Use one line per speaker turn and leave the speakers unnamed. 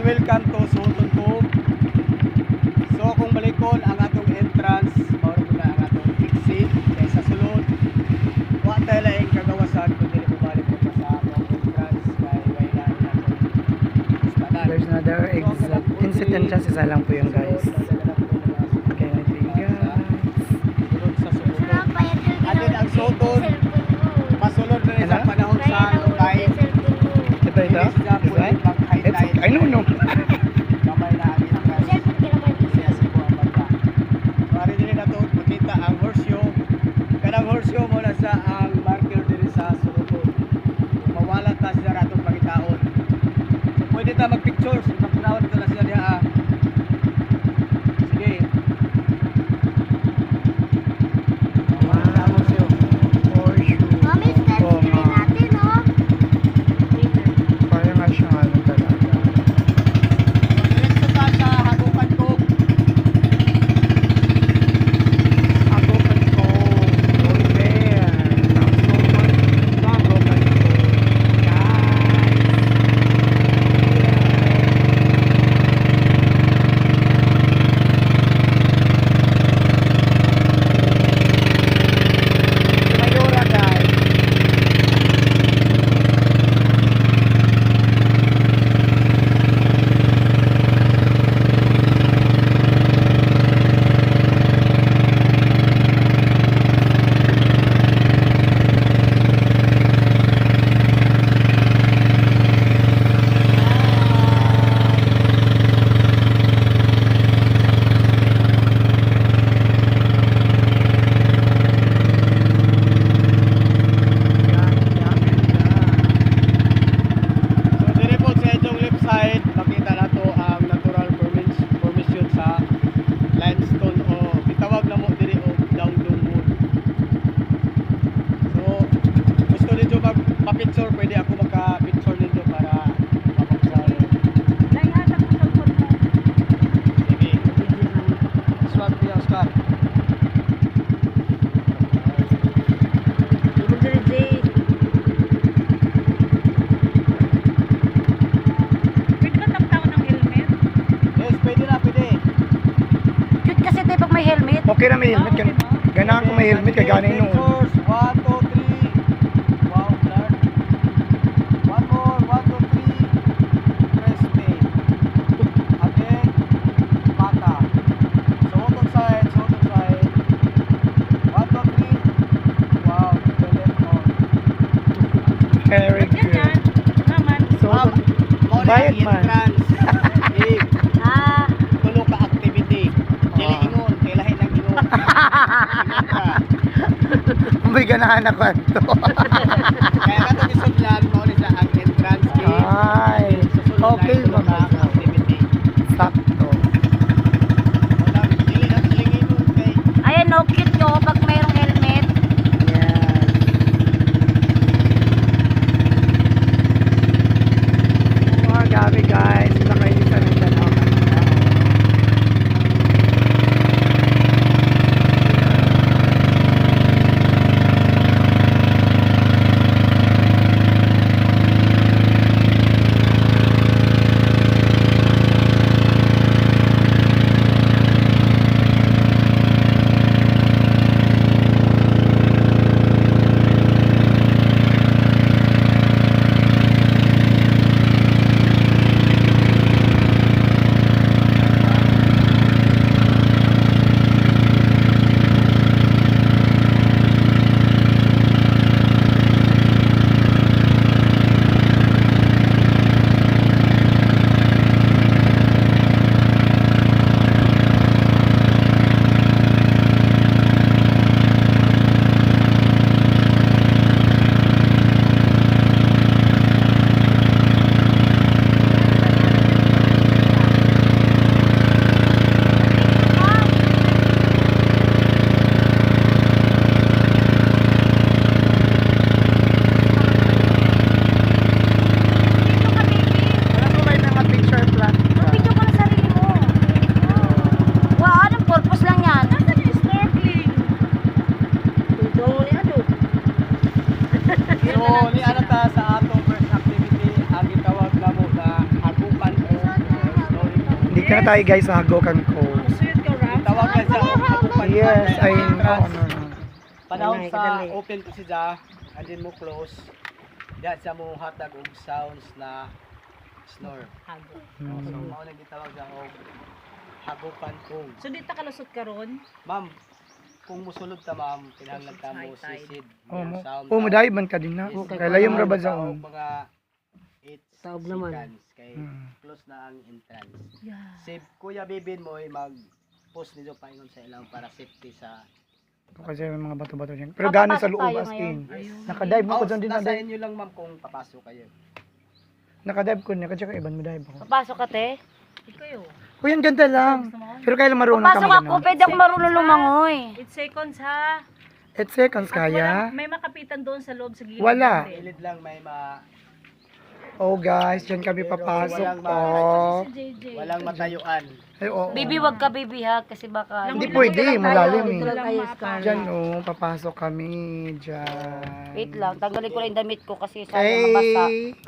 welcome to Sultan Cove. So kung balikon ang atong entrance, mao na ang atong exit kay sa sulod. Wa tayo laing kagawasan kun dili mo balik mo sa atong entrance kay way na atong istadan.
There's another exit entrance, isa lang po yung guys. Okay, I think
sulod sa sulod. Adin ang sulod. Masulod na sa panahon sa Lugay.
ito. I don't know.
Kamay na agin ang siya si Buang Banda. Mari din na ito makita ang horseshoe. Kanang horseshoe mo na sa ang marker din sa sulod. Mawala ta siya ratong pangitaon. Pwede ta mag-pictures. Magpunawad ka na siya diha. Sige. Mawala ta ang horseshoe.
Parang nga siyang ano talaga.
Diretso ta sa Hagupan Cove.
Hagupan Cove. Over there. Hagupan Cove. Guys. Mayora guys.
So dire po sa inyong left side, makita na to ang natural formation sa limestone o bitawag na mo dire o download wood. So gusto ninyo magpa-picture, pwede ako magka-picture ninyo para mapapasal. Sige. Swag niya, Oscar. Yes, pwede na, pwede.
Okay na may helmet. Ganahan ko may helmet. Kaganin nung.
Pictures, 1, 2, 3. Wow, blur. One more, 1, 2, 3. Press play. Again, bata. Sotong side, sotong side. 1, 2, 3. Wow, the left on.
Very good. So,
Ma'am, mo na
bayad
yung
man.
entrance. Eh, tulo ka activity. Dili ingon, kay lahi ng ingon. Ingon ka.
may ganahan ako ito.
Kaya ka itong isudlan, mo ni sa ang entrance gate.
Ay, okay
Tulo ka
mga
activity.
sakto.
Wala, dili na siling ingon kay
Ayan, no, cute nyo pag mayroong helmet.
Yes. Mga gabi guys, nakainitan ng dalawa. Dito na tayo guys sa Hagokan Cove.
Sweet ka, Ram.
Tawag ka sa Hagokan.
Yes, I know.
Panahon
Dali,
sa
dali.
open ko siya, andin mo close. Diyan sa mo hatag og sounds na snore.
Hago.
So mao nang gitawag sa og Hagokan Cove.
So dito ka lusot karon.
Ma'am, kung musulod ta ma'am, kinahanglan ta mo
High tide.
sisid.
Oh, mo.
sound
Oh,
na-
madahiban ka din na.
Yes,
Kaya layom ra ba
sa
sa
mga 8
Taob naman.
seconds kay
Hmm.
close na ang entrance.
Yeah.
Si Kuya Bibin mo ay mag-post nito paingon sa ilang para safety sa
Kasi may mga bato-bato diyan. Pero gano'n sa
Papasok
loob
tayo
as
ngayon.
in.
Ayun.
Nakadive mo ko dyan din na
nasa
dive.
inyo lang ma'am kung papasok kayo.
Nakadive ko niya kasi iban mo dive ako.
Papasok ka, te.
Ikaw yun.
Kuya, ang ganda lang.
Gusto mo?
Pero kailan marunong ka
Papasok ako,
magano?
pwede ako marunong lumangoy.
8 seconds ha.
8 seconds
At
kaya?
may makapitan doon sa loob sa gilid.
Wala.
natin.
Ilid lang may
Oh guys, dyan kami
Pero
papasok.
walang
Oh.
Si JJ.
walang matayuan.
Ay, oo.
Bibi, wag ka bibi ha, kasi baka...
Hindi
Langoy-langoy
pwede,
lang tayo.
malalim
Dito
eh.
lang kayo, Scar.
Dyan oh, papasok kami. Dyan.
Wait lang, tanggalin ko lang yung damit ko kasi sayang mabasa.
Hey!